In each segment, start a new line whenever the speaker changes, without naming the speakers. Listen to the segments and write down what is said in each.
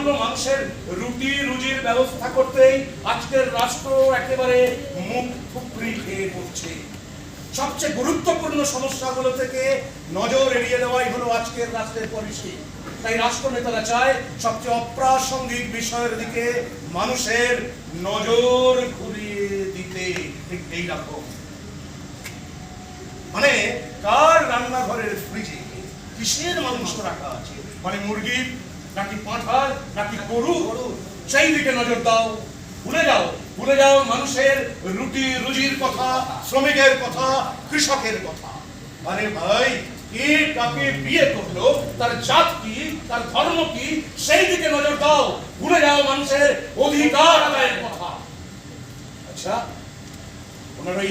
সামান্য মানুষের রুটি রুজির ব্যবস্থা করতেই আজকের রাষ্ট্র একেবারে মুখ থুবড়ি খেয়ে পড়ছে। সবচেয়ে গুরুত্বপূর্ণ সমস্যাগুলো থেকে নজর এড়িয়ে দেওয়াই হলো আজকের রাষ্ট্রের পলিসি। তাই রাষ্ট্রনেতারা চায় সবচেয়ে অপ্রাসঙ্গিক বিষয়ের দিকে মানুষের নজর ঘুরিয়ে দিতে। ঠিক এইরকম মানে কার রান্নাঘরের ফ্রিজে কিসের মাংস রাখা আছে, মানে মুরগির নাকি পাঁঠার নাকি গরু, সেই দিকে নজর দাও। ভুলে যাও মানুষের রুটি রুজির কথা, শ্রমিকের কথা, কৃষকের কথা। মানে ভাই, কে কাকে বিয়ে করলো, তার জাত কি, তার ধর্ম কি, সেই দিকে নজর দাও। ভুলে যাও মানুষের অধিকার আদায়ের কথা। আচ্ছা, ওনার ওই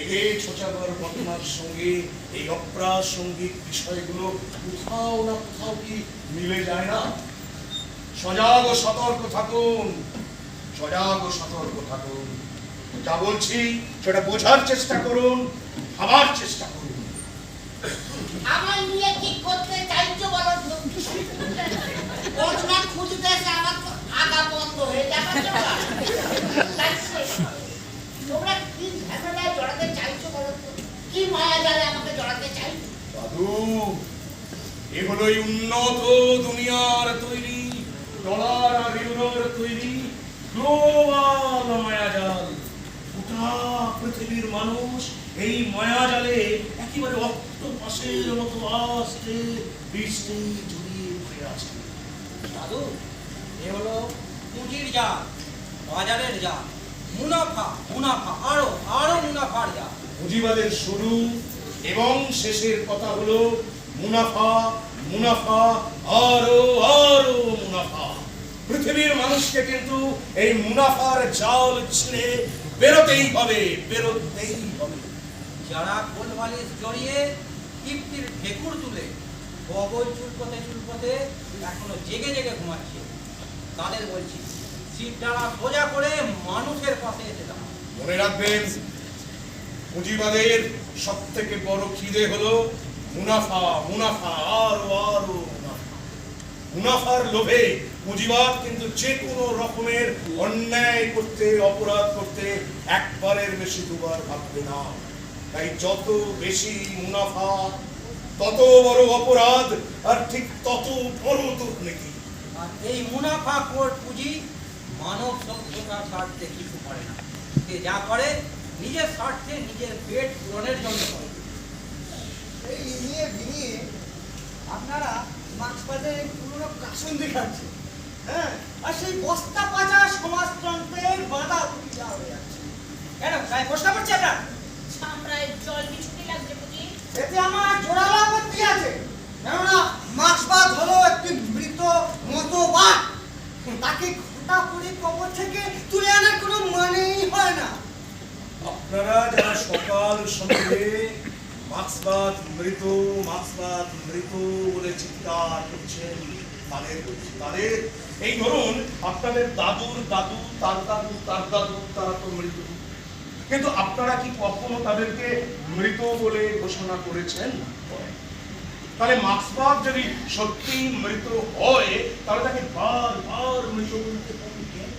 এগে ছোচাবার ঘটনার সঙ্গে এই অপ্রাসঙ্গিক বিষয়গুলো কোথাও না কোথাও কি মিলে যায় না? সজাগ ও সতর্ক থাকুন, সজাগ ও সতর্ক থাকুন। যা বলছি সেটা বোঝার চেষ্টা করুন, ভাবার চেষ্টা করুন।
আমার নিয়ে কি করতে চাইছো বলো তো? ঘটনা খুঁজতে এসে আমার তো আগা বন্ধ হয়ে যাবে। তোমরা কি ঝামেলায় জড়াতে চাইছো বলো তো? কি মায়া জালে আমাকে জড়াতে চাইছো?
দাদু, এগুলো উন্নত দুনিয়ার তৈরি, ডলার আর ইউরোর তৈরি গ্লোবাল মায়াজাল। গোটা পৃথিবীর মানুষ এই মায়াজালে একেবারে অক্টোপাসের মতো আস্তে বৃষ্টি জড়িয়ে পড়ে আছে।
দাদু, এ হলো পুঁজির জাল, বাজারের জাল, মুনাফা মুনাফা আরো আরো মুনাফার জাল।
পুঁজিবাদের শুরু এবং শেষের কথা হলো মুনাফা, মুনাফা, আরো আরো মুনাফা। পৃথিবীর মানুষকে কিন্তু এই মুনাফার জাল ছেড়ে বেরোতেই হবে, বেরোতেই হবে।
যারা কোল বালিশ জড়িয়ে তৃপ্তির ঢেকুর তুলে বগল চুলপথে এখনো জেগে জেগে ঘুমাচ্ছে, তাদের বলছি জিভ ডানা সোজা করে মানুষের পাশে এসে দাঁড়ান।
মনে রাখবেন, পুঁজিবাদের সব থেকে বড় খিদে হলো মুনাফা, মুনাফা, আরো আরো মুনাফা। মুনাফার লোভে পুঁজিবাদ কিন্তু যে কোনো রকমের অন্যায় করতে, অপরাধ করতে একবারের বেশি দুবার ভাববে না। তাই যত বেশি মুনাফা তত বড় অপরাধ, আর ঠিক তত বড় দুর্নীতি।
আর এই মুনাফা কোর পুঁজি মানব সভ্যতার স্বার্থে কিছু করে না। সে যা করে নিজের স্বার্থে, নিজের পেট পূরণের জন্য করে।
এই নিয়ে ভিনিয়ে আপনারা মার্ক্সবাদের পুরনো কাসন দেখাচ্ছে, হ্যাঁ, আর সেই বস্তা পাচা সমাজতন্ত্রের বাধা উঠিয়া হয়ে যাচ্ছে। কেন গায়ে প্রশ্ন করছে আপনার?
চামড়ায় জল বিছুটি লাগছে বুঝি?
এতে আমার জোরালো আপত্তি আছে। কেননা মার্ক্সবাদ হলো একটি মৃত মতবাদ, তাকে ঘটা করে কবর থেকে তুলে আনার কোনো মানেই হয় না।
আপনারা যারা সকাল সন্ধ্যে মার্ক্সবাদ মৃত, মার্ক্সবাদ মৃত বলে চিৎকার করছেন, তাদের এই ধরুন আপনাদের দাদুর দাদু, তার দাদু, তার দাদু, তারা তো মৃত, কিন্তু আপনারা কি কখনো তাদেরকে মৃত বলে ঘোষণা করেছেন? তাহলে মার্ক্সবাদ যদি সত্যি মৃত হয়, তাহলে তাকে বারবার মৃত বলতে হবে কেন?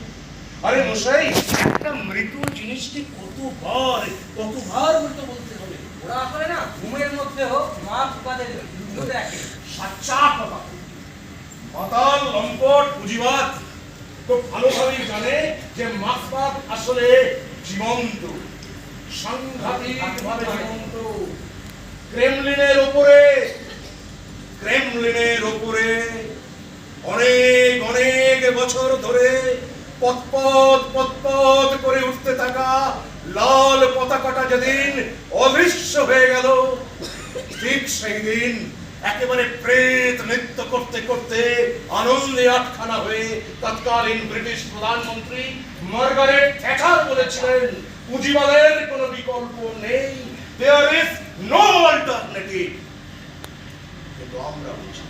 আরে মশাই, একটা মৃত জিনিসকে কতবার মৃত বলতে হবে?
ওরা আসলে না ঘুমের মধ্যে হোক মার্ক্সবাদের যুদ্ধ দেখে।
সাচ্চা কথা। মাতাল লম্পট পুঁজিবাদ খুব ভালোভাবেই জানে যে মার্ক্সবাদ আসলে জীবন্ত, সাংঘাতিকভাবে জীবন্ত। ক্রেমলিনের উপরে অনেক অনেক বছর ধরে পতপত করে উঠতে থাকা লাল পতাকাটা যেদিন অদৃশ্য হয়ে গেল, ঠিক সেই দিন একেবারে প্রেত নৃত্য করতে করতে আনন্দে আটখানা হয়ে তৎকালীন ব্রিটিশ প্রধানমন্ত্রী মার্গারেট থ্যাচার বলেছিলেন, পুঁজিবাদের কোনো বিকল্প নেই, দেয়ার ইজ নো অল্টারনেটিভ। কিন্তু আমরা বুঝি,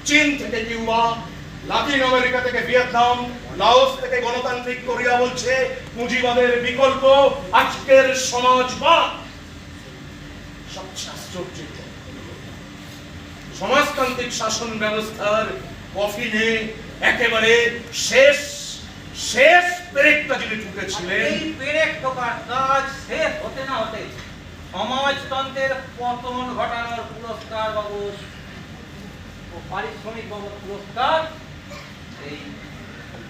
চীন থেকে কিউবা, লাতিন আমেরিকা থেকে ভিয়েতনাম, লাওস থেকে গণতান্ত্রিক কোরিয়া বলছে পুঁজিবাদের বিকল্প আজকের সমাজবাদ। সবচেয়ে আশ্চর্য, সমাজতান্ত্রিক শাসন ব্যবস্থার কফিনে একেবারে শেষ শেষ পেরেকটা যিনি ঠুকেছিলেন,
এই পেরেক ঠোকার কাজ শেষ হতে না হতে সমাজতন্ত্রের পতন ঘটানোর পুরস্কার বাবদ ও পারিশ্রমিক বাবদ পুরস্কার, এই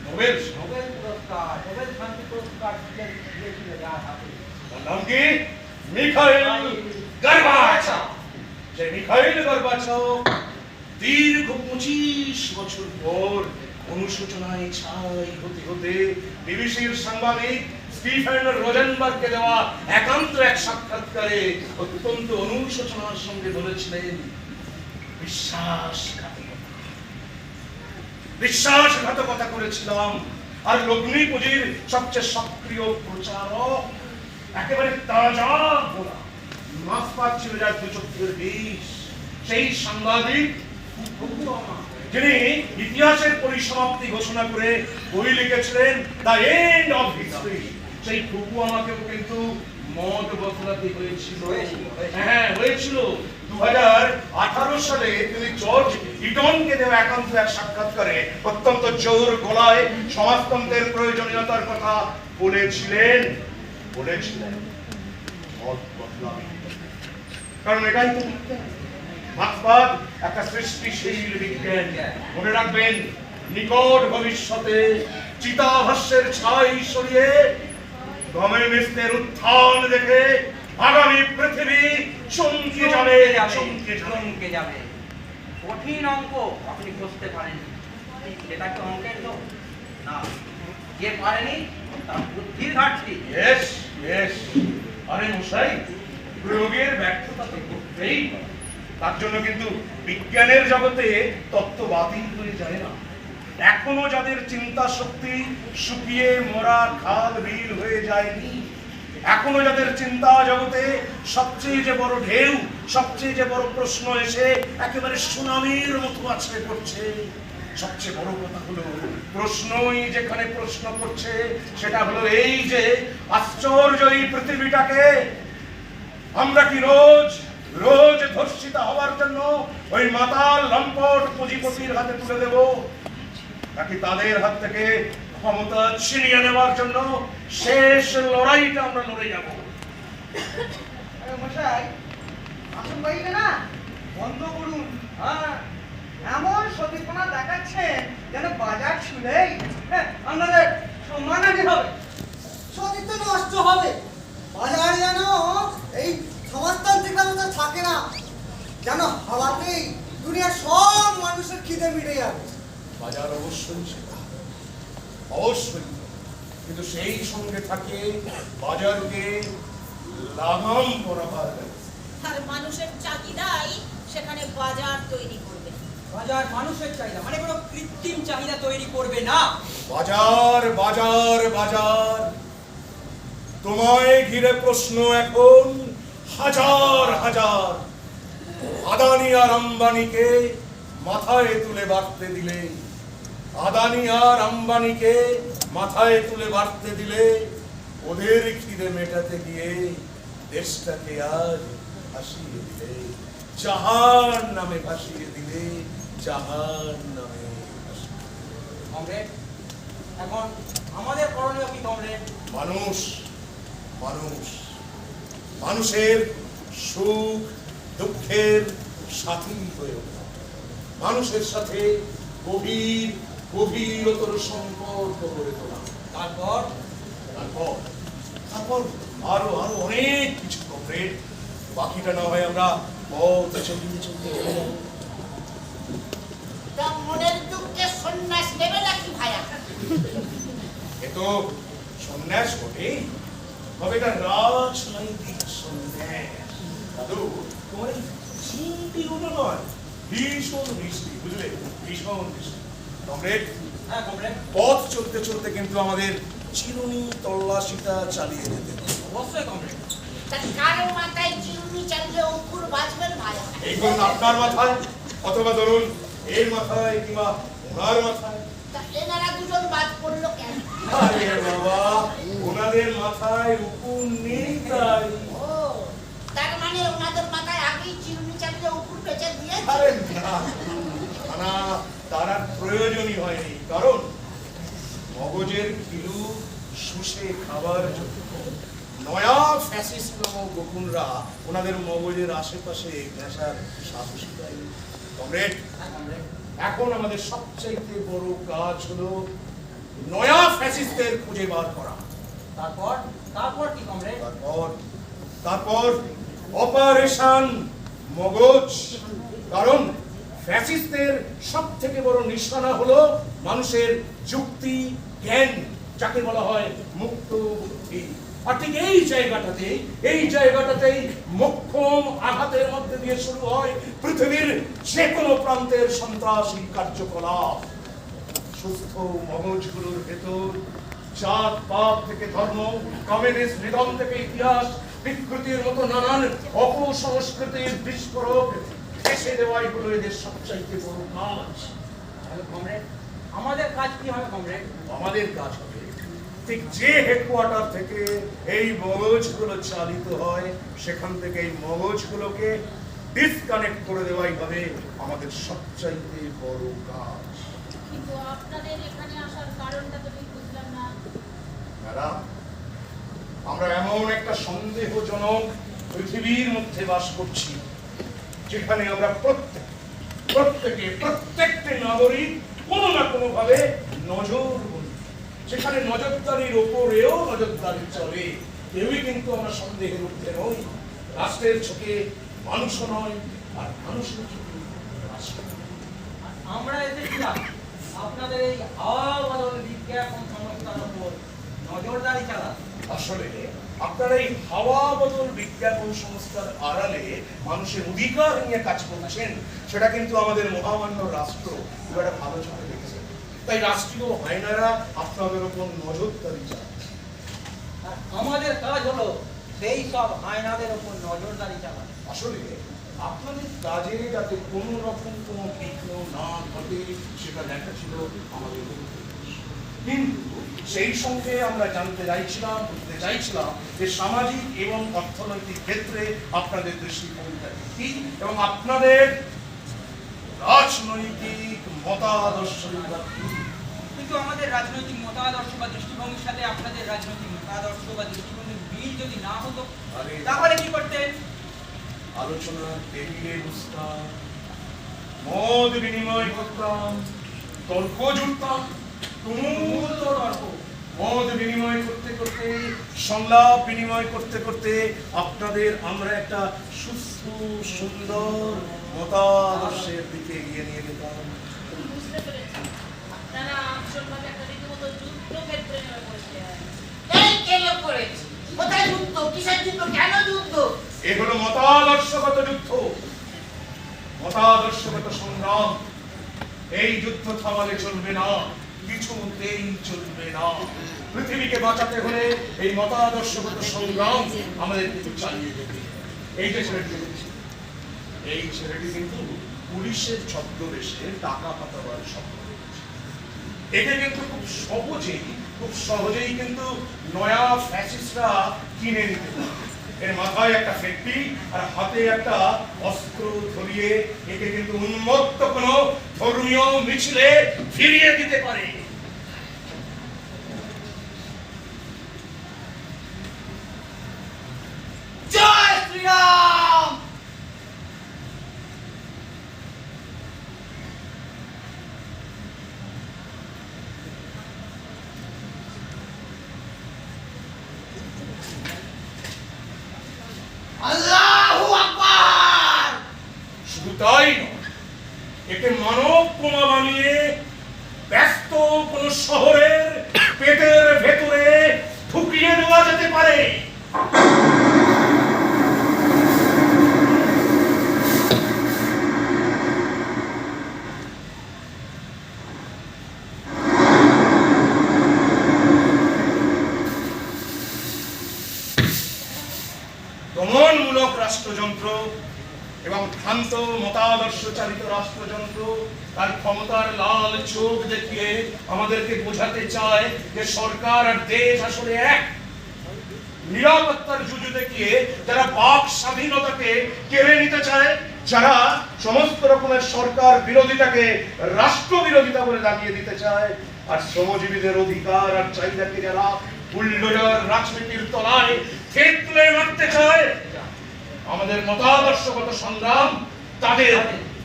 নোবেল
নোবেল পুরস্কার, নোবেল শান্তি পুরস্কার দিয়েছিল যার হাতে।
তার নাম কি? মিখাইল গর্বাচভ। যে মিখাইল গর্বাচভ দীর্ঘ 25 বছর পর অনুশোচনায় ছাই হতে হতে বিবিসির সাংবাদিক স্টিফেন রোজেনবার্গকে দেওয়া একান্ত এক সাক্ষাৎকারে অত্যন্ত অনুশোচনার সঙ্গে বলেছিলেন, বিশ্বাসঘাতকতা করেছিলাম। আর লগ্নি পুঁজির সবচেয়ে সক্রিয় প্রচারক, একেবারে তাজা গোলা মাছ পাচ্ছিল যার দু চক্ষের বিষ, সেই সাংবাদিক যিনি ইতিহাসের পরিসমাপ্তি ঘোষণা করে বই লিখেছিলেন দ্য এন্ড অফ হিস্ট্রি, সেই ফুকুয়ামাকেও কিন্তু মত বদলাতে হয়েছিল। হ্যাঁ হয়েছিল। 2018 সালে তিনি জর্জ ইটনকে দেওয়া একান্ত এক সাক্ষাৎকারে অত্যন্ত জোর গলায় সমাজতন্ত্রের প্রয়োজনীয়তার কথা বলেছিলেন। মত বদলাবে, কারণ এটাই তো বিজ্ঞান। মার্ক্সবাদ একটা সৃষ্টিশীল বিজ্ঞান। মনে রাখবেন, নিকট ভবিষ্যতে চিতাভাস্যের ছাই সরিয়ে কমিউনিস্টের উত্থান দেখে আগামী পৃথিবী চমকে যাবে।
কঠিন অঙ্ক আপনি বুঝতে পারেন, সেটা কি অঙ্কের লোক না, যে পারেনি তার বুদ্ধির ঘাটতি।
আরে মশাই, প্রয়োগের ব্যর্থতা তো করতেই পারে। তার জন্য কিন্তু বিজ্ঞানের জগতে তত্ত্ব বাতিল হয়ে যায় না। এখনো যাদের চিন্তা শক্তি শুকিয়ে মরা খাল বিল হয়ে যায়নি, এখনো যাদের চিন্তা জগতে সবচেয়ে যে বড় ঢেউ, সবচেয়ে যে বড় প্রশ্ন এসে একেবারে সুনামির মতো আছড়ে পড়ছে, সবচেয়ে বড় কথা হলো প্রশ্নই যেখানে প্রশ্ন করছে সেটা হলো এই যে আশ্চর্য এই পৃথিবীটাকে আমরা কি রোজ রোজ ধর্ষিতা হওয়ার জন্য ওই মাতাল লম্পট পুঁজিপতির হাতে তুলে দেব, নাকি তাদের হাত থেকে ক্ষমতা ছিনিয়ে নেওয়ার জন্য শেষ লড়াইটা আমরা লড়ে যাব?
মশাই, আসল বাইরে না বন্ধ করুন। হ্যাঁ, এমন সতীপনা দেখাচ্ছেন যেন বাজার ছুলেই আপনাদের সম্মানহানি হবে, সতীত্ব নষ্ট হবে। বাজার যেন এই সমাজতান্ত্রিক ব্যবস্থা থাকে না, যেন হাওয়াতেই দুনিয়ার সব মানুষের খিদে মিটে যাবে।
বাজার অবশ্যই সেটা, অবশ্যই, কিন্তু সেই সঙ্গে থাকে বাজারকে লাগাম করাবার ব্যবস্থা।
আর মানুষের চাহিদাই সেখানে বাজার তৈরি করবে।
বাজার মানুষের চাহিদা, মানে কোনো কৃত্রিম চাহিদা তৈরি করবে না।
বাজার বাজার বাজার, তোমায় ঘিরে প্রশ্ন এখন হাজার হাজার। আদানি আর আম্বানিকে মাথায় তুলে বাড়তে দিলে, আদানি আর আম্বানিকে মাথায় তুলে বাড়তে দিলে, ওদের খিদে মেটাতে গিয়ে দেশটাকে আজ ভাসিয়ে দিলে, জাহান নামে ভাসিয়ে দিলে, জাহান নামে ভাসিয়ে দিলে।
কমরেড, এখন আমাদের করণীয় কি কমরেড?
মানুষ মানুষ মানুষের সুখ দুঃখের সাথী হয়ে ওঠা, মানুষের সাথে গভীর গভীরতর সম্পর্ক গড়ে তোলা,
তারপর
তারপর তারপর আরো আরো অনেক কিছু করে বাকিটা না হয় আমরা পথ চলতে চলতে চলে যাবো।
তা মনের দুঃখে সন্ন্যাস নেবে নাকি ভাইয়া?
এ তো সন্ন্যাস বটে, তবে এটা রাজনৈতিক সন্ন্যাস। দাদু, তোমার এই চিন্তিগুলো নয়, ভীষণ মিষ্টি, বুঝলে, ভীষণ মিষ্টি। কমরেড,
হ্যাঁ কমরেড,
পথ চলতে চলতে কিন্তু আমাদের চিরুনি তল্লাশিটা চালিয়ে যেতে হবে।
অবশ্যই কমরেড।
তা কারো মাথায় চিরুনি চালিয়ে অঙ্কুর বাজবেন ভাইয়া?
এই ধরুন আপনার মাথায়, অথবা ধরুন এর মাথায়, কিংবা ওনার মাথায়।
তা এনারা দুজন বাদ পড়লো কেন?
আরে বাবা, ওনাদের মাথায় উকুন নেই তাই।
ও, তার মানে ওনাদের মাথায় আগেই চিরুনি চালিয়ে অঙ্কুর পেঁচে দিয়ে
আরে না না, তার আর প্রয়োজনই হয়নি, কারণ মগজের কিলু শুষে খাবার জন্য নয়া ফ্যাসিস্ট নামক গোকুলরা ওনাদের মগজের আশেপাশে ঘেঁষার সাহস দেয়। কমরেড, এখন আমাদের সবচাইতে বড় কাজ হলো নয়া ফ্যাসিস্টদের খুঁজে বার করা।
তারপর তারপর কি কমরেড?
তারপর অপারেশন মগজ। কারণ ফ্যাসিস্টদের সব থেকে বড় নিশানা হলো মানুষের যুক্তি জ্ঞান, যাকে বলা হয় মুক্ত বুদ্ধি। আর ঠিক এই জায়গাটাতেই মোক্ষম আঘাতের মধ্যে দিয়ে শুরু হয় পৃথিবীর যে কোনো প্রান্তের সন্ত্রাসী কার্যকলাপ। সুস্থ মগজগুলোর ভেতর জাত পাপ থেকে ধর্ম, কমিউনিস্ট নিধন থেকে ইতিহাস, বিকৃতির মতো নানান অপসংস্কৃতির বিস্ফোরক এসে দেওয়াই হলো এদের সবচাইতে বড় কাজ।
কমরেড, আমাদের কাজ কি হবে কমরেড?
আমাদের কাজ হবে ঠিক যে হেডকোয়ার্টার থেকে এই মগজগুলো চালিত হয় সেখান থেকে এই মগজগুলোকে ডিসকানেক্ট করে দেওয়াই হবে আমাদের সবচাইতে বড় কাজ।
কিন্তু আপনাদের এখানে আসার কারণটা তো ঠিক বুঝলাম না।
ম্যাডাম, আমরা এমন একটা সন্দেহজনক পৃথিবীর মধ্যে বাস করছি যেখানে আমরা প্রত্যেকটি নাগরিক কোনো না কোনো ভাবে নজরবন্দি। সেখানে নজরদারির ওপরেও নজরদারি চলে। কেউই কিন্তু আমরা সন্দেহের ঊর্ধ্বে নই। রাষ্ট্রের চোখে মানুষও নয়, আর মানুষের চোখে রাষ্ট্র।
আমরা এসেছিলাম আপনাদের এই হাওয়া বদল বিজ্ঞাপন সংস্থার উপর নজরদারি চালাতে।
আসলে আপনারা এই হাওয়া বদল বিজ্ঞাপন সংস্থার আড়ালে মানুষের অধিকার নিয়ে কাজ করছেন, সেটা কিন্তু আমাদের মহামান্য রাষ্ট্র খুব একটা ভালো চোখে দেখছে। তাই রাষ্ট্রীয় হায়নারা আপনাদের উপর নজরদারি চালাচ্ছে।
আর আমাদের কাজ হলো সেই সব আয়নাদের উপর নজরদারি চালানো।
আসলে আপনাদের কাজে যাতে কোনো রকম কোনো বিঘ্ন না ঘটে সেটা দেখা ছিল আমাদের উদ্দেশ্য। কিন্তু সেই সঙ্গে আমরা বুঝতে চাইছিলাম যে সামাজিক এবং অর্থনৈতিক ক্ষেত্রে আপনাদের দৃষ্টিভঙ্গিটা কি এবং আপনাদের রাজনৈতিক মতাদর্শটা কি।
কিন্তু আমাদের রাজনৈতিক মতাদর্শ বা দৃষ্টিভঙ্গির সাথে আপনাদের রাজনৈতিক মতাদর্শ বা দৃষ্টিভঙ্গির মিল যদি না হতো তাহলে কি করতেন?
আলোচনা টেবিলে বসতাম, মত বিনিময় করতাম, তর্ক জুড়তাম, তুমুল তর্ক, মত বিনিময় করতে করতে, সংলাপ বিনিময় করতে করতে আপনাদের আমরা একটা সুস্থ সুন্দর মতাদর্শের দিকে এগিয়ে নিয়ে যেতাম।
বুঝতে পেরেছি, আপনারা আসলভাবে একটা রীতিমতো যুদ্ধক্ষেত্রে নেমে পড়েছেন।
এই কেন করেছি? কোথায় যুদ্ধ? কিসের যুদ্ধ? কেন যুদ্ধ?
এ হলো মতাদর্শগত যুদ্ধ, মতাদর্শগত সংগ্রাম। এই যুদ্ধ থামালে চলবে না, কিছুতেই চলবে না। পৃথিবীকে বাঁচাতে হলে এই মতাদর্শগত সংগ্রাম আমাদের কিন্তু চালিয়ে যেতে। এই যে ছেলেটি দেখছি, এই ছেলেটি কিন্তু পুলিশের ছদ্মবেশে টাকা পাঠাবার স্বপ্ন দেখছে। একে কিন্তু খুব সহজেই কিন্তু নয়া ফ্যাসিস্টরা কিনে নিতে পারে। এর মাথায় একটা ফেটটি আর হাতে একটা অস্ত্র ধরিয়ে একে কিন্তু উন্মত্ত কোনো ধর্মীয় মিছিলে ফিরিয়ে দিতে পারে।
জয় শ্রীরাম! আল্লাহু আকবার!
শুধু তাই নয়, একে মানব বোমা বানিয়ে ব্যস্ত কোন শহরের পেটের ভেতরে ঢুকিয়ে দেওয়া যেতে পারে। দমনমূলক রাষ্ট্রযন্ত্র এবং ভ্রান্ত মতাদর্শ চালিত রাষ্ট্রযন্ত্র তার ক্ষমতার লাল চোখ দেখিয়ে আমাদেরকে বোঝাতে চায় যে সরকার আর দেশ আসলে এক। নিরাপত্তার জুজু দেখিয়ে যারা বাক স্বাধীনতাকে কেড়ে নিতে চায়, যারা সমস্ত রকমের সরকার বিরোধিতাকে রাষ্ট্র বিরোধিতা বলে দাগিয়ে দিতে চায়, আর শ্রমজীবীদের অধিকার আর চাহিদাকে যারা বুলডোজার রাজনীতির তলায় থেতলে মারতে চায়, আমাদের মতাদর্শগত সংগ্রাম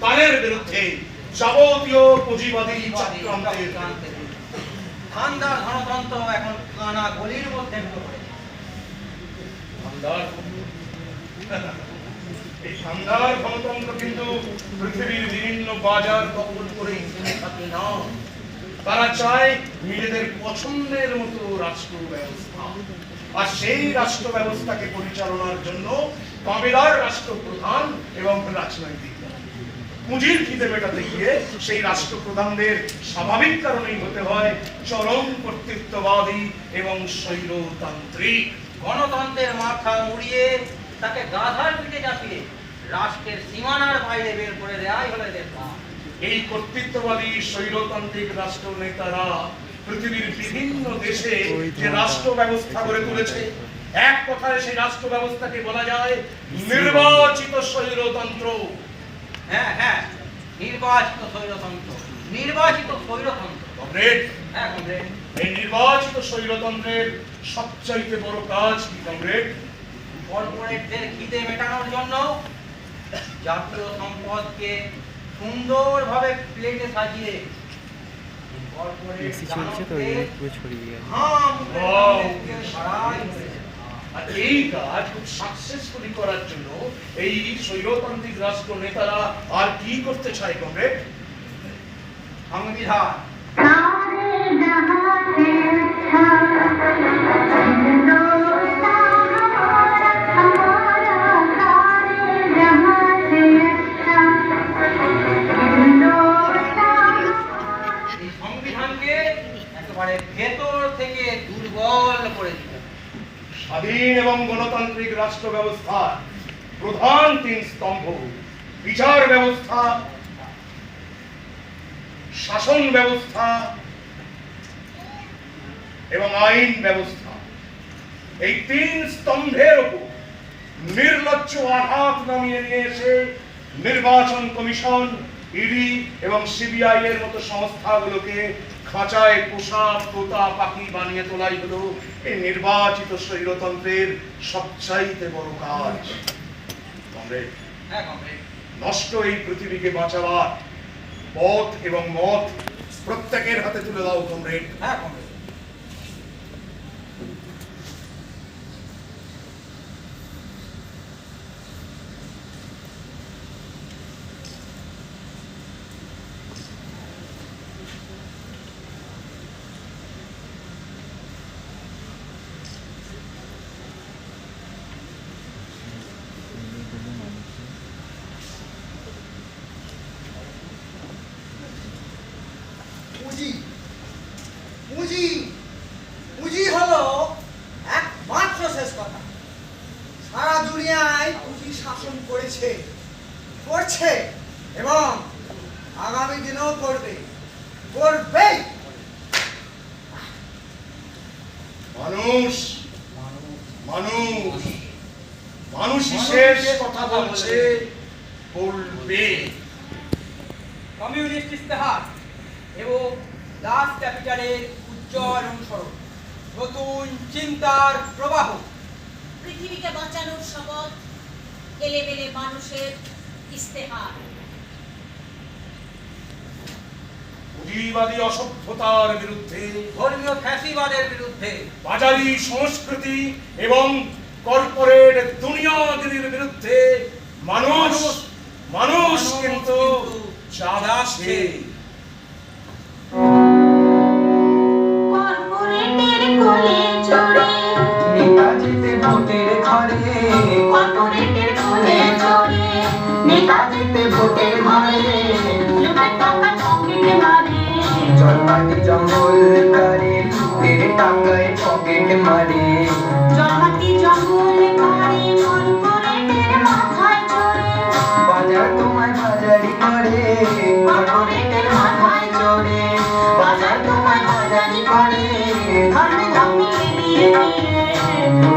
তাদের বিরুদ্ধে যাবতীয় পুঁজিবাদী চক্রান্তের
ধান্দার গণতন্ত্র এখন কানা গলির মধ্যে ঢুকে পড়েছে।
এই ধান্দার গণতন্ত্র কিন্তু পৃথিবীর বিভিন্ন বাজার দখল করেই থেমে থাকে না। তারা চায় নিজেদের পছন্দের মতো রাষ্ট্র ব্যবস্থা, আর সেই রাষ্ট্র ব্যবস্থাকে পরিচালনার জন্য দাবিদার রাষ্ট্রপ্রধান এবং রাজনৈতিক পুঁজির খিদে মেটাতে গিয়ে সেই রাষ্ট্রপ্রধানদের স্বাভাবিক কারণেই হতে হয় চরম কর্তৃত্ববাদী এবং স্বৈরতান্ত্রিক।
গণতন্ত্রের মাথা মুড়িয়ে তাকে গাধার পিঠে চাপিয়ে রাষ্ট্রের সীমানার বাইরে বের করে দেওয়াই হলো এদের কাজ।
এই কর্তৃত্ববাদী স্বৈরতান্ত্রিক রাষ্ট্র নেতারা পৃথিবীর বিভিন্ন দেশে যে রাষ্ট্র ব্যবস্থা গড়ে তুলেছে, এক কথায় সেই রাষ্ট্র ব্যবস্থাকে বলা যায় নির্বাচিত স্বৈরতন্ত্র।
হ্যাঁ হ্যাঁ, নির্বাচিত স্বৈরতন্ত্র, নির্বাচিত স্বৈরতন্ত্র।
কমরেড,
হ্যাঁ কমরেড,
এই নির্বাচিত স্বৈরতন্ত্রের সবচাইতে বড় কাজ কি কমরেড?
কর্পোরেটদের খিদে মেটানোর জন্য জাতীয় সম্পদকে সুন্দরভাবে প্লেটে সাজিয়ে
এসি চলছে তো ওই জন্য পুরো ছড়িয়ে গেছে।
আর এই কাজ খুব সাকসেসফুলি করার জন্য এই স্বৈরতান্ত্রিক রাষ্ট্র নেতারা আর কি করতে চায় কমরেড?
সংবিধান, এই সংবিধানকে একেবারে ভেতর থেকে দুর্বল করে দিতে।
স্বাধীন এবং গণতান্ত্রিক রাষ্ট্র ব্যবস্থার প্রধান তিন স্তম্ভ বিচার ব্যবস্থা, শাসন ব্যবস্থা এবং আইন ব্যবস্থা। এই তিন স্তম্ভের উপর নির্লজ্জ আঘাত নামিয়ে নিয়ে এসে নির্বাচন কমিশন, ইডি এবং সিবিআই এর মতো সংস্থাগুলোকে খাঁচায় পোষা তোতা পাখি বানিয়ে তোলাই হলো এই নির্বাচিত স্বৈরতন্ত্রের সবচাইতে বড় কাজ। কমরেড,
হ্যাঁ কমরেড,
নষ্ট এই পৃথিবীকে বাঁচাবার পথ এবং মত প্রত্যেকের হাতে তুলে দাও কমরেড।
হ্যাঁ কমরেড।
পুঁজি পুঁজি পুঁজি হলো একমাত্র শেষ কথা। সারা দুনিয়ায় পুঁজি শাসন করেছে, করছে এবং আগামী দিনেও করবে, করবেই।
মানুষ মানুষ মানুষই শেষ কথা বলছে, বলবে।
কমিউনিস্ট ইস্তেহার এবং দাস ক্যাপিটালের উজ্জ্বল অনুসরণ, নতুন চিন্তার প্রবাহ,
পৃথিবীকে বাঁচানোর শপথ, এলেবেলে মানুষের ইস্তেহার।
পুঁজিবাদী অসভ্যতার বিরুদ্ধে,
ধর্মীয় ফ্যাসিবাদের বিরুদ্ধে,
বাজারি সংস্কৃতি এবং কর্পোরেট দুনিয়াগিরির বিরুদ্ধে মানুষ মানুষ কিন্তু চালাচ্ছে।
কর্পোরেটের কোলে চড়ে নেতাজিতে ভোটের ঘরে, কর্পোরেটের কোলে চড়ে নেতাজিতে ভোটের ঘরে, লুটের টাকা পকেটে মারে,
জলমাটি জঙ্গল করে তেরে টাকায় পকেট মারে,
জলমাটি জঙ্গল করে কর্পোরেটের মাথায় চড়ে,
বাজার তোমায় বাজারি করে,
কর্পোরেটের মাথায় চড়ে, বাজার তোমায় বাজারি করে, ধর্মে ধর্মে এড়িয়ে দিয়ে,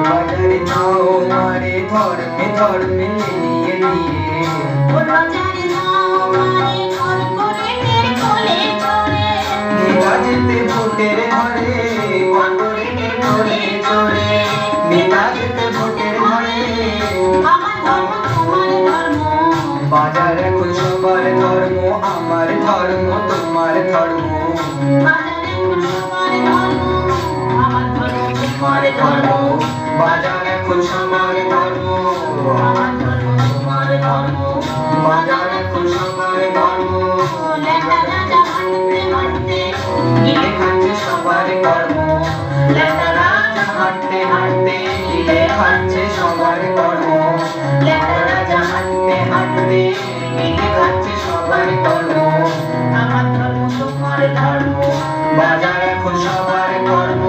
বাজারে নাও মারে, ধর্মে ধর্মে নিয়ে নিয়ে
ওর বাজারে নাও মারে কর্পোরেটের কোলে চড়ে
নেতাজিতে ভোটের ঘরে কর্পোরেটের কোলে চড়ে নেতাজিতে ভোটের ঘরে
আমার ধর্ম তোমার ধর্ম
বাজার এখন সবার ধর্ম আমার ধর্ম তোমার ধর্ম
বাজারে এখন সবার ধর্ম আমার ধর্ম তোমার ধর্ম
বাজার এখন সবার ধর্ম
আমার ধর্ম তোমার ধর্ম
বাজার এখন সবার ধর্ম
লেখা রাজা হাঁটতে হাঁটতে
গিলে খাচ্ছে সবার কর্ম লেখা রাজা হাঁটতে হাঁটতে গিলে খাচ্ছে সবার কর্ম লেখা রাজা হাঁটতে হাঁটতে গিলে খাচ্ছে সবার কর্ম
আমার ধর্ম তোমার ধর্ম
বাজার এখন সবার কর্ম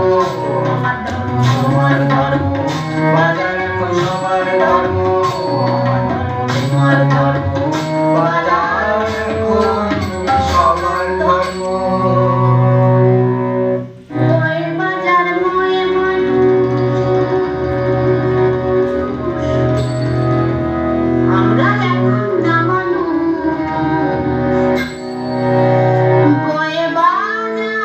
আমার ধর্ম তোমার ধর্ম
বাজার এখন সবার ধর্ম
তোমার ধর্ম
বাজার এখন সবার ধর্ম
ওই বাজার ময়ে আমরা এখন না মানুষ বয়ে বাজার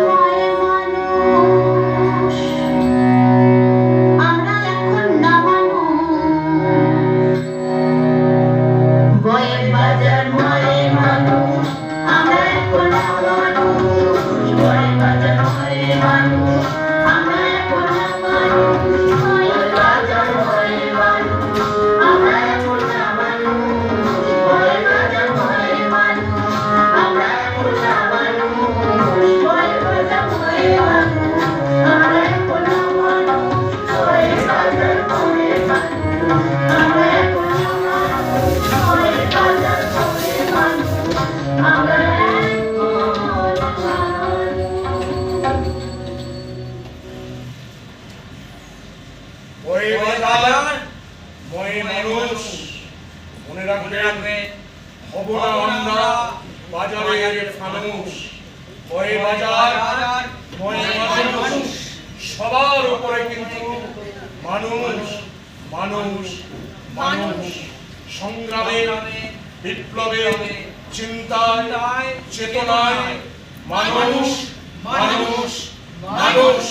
ময়ে মানুষ আমরা এখন না মানুষ বয়ে বাজার ময়ে মানুষ আমরা এখন না মানুষ বয়ে বাজার ময়ে মানুষ আমরা এখন না মানুষ বয়ে বাজার ময়ে মানুষ আমরা এখন না মানুষ বয়ে বাজার ময়ে মানুষ আমরা এখন না মানুষ বয়ে বাজার ময়ে মানুষ আমরা এখন না মানুষ বয়ে বাজার ময়ে মানুষ আমরা এখন না মানুষ বয়ে বাজার ময়ে মানুষ আমরা
ওই বাজার ময়ে মানুষ মনে রাখবেন হব না আমরা বাজারের ফানুষ ওই বাজার ময়ে মানুষ সবার উপরে কিন্তু মানুষ মানুষ মানুষ সংগ্রামে বিপ্লবে চিন্তায় চেতনায় মানুষ মানুষ মানুষ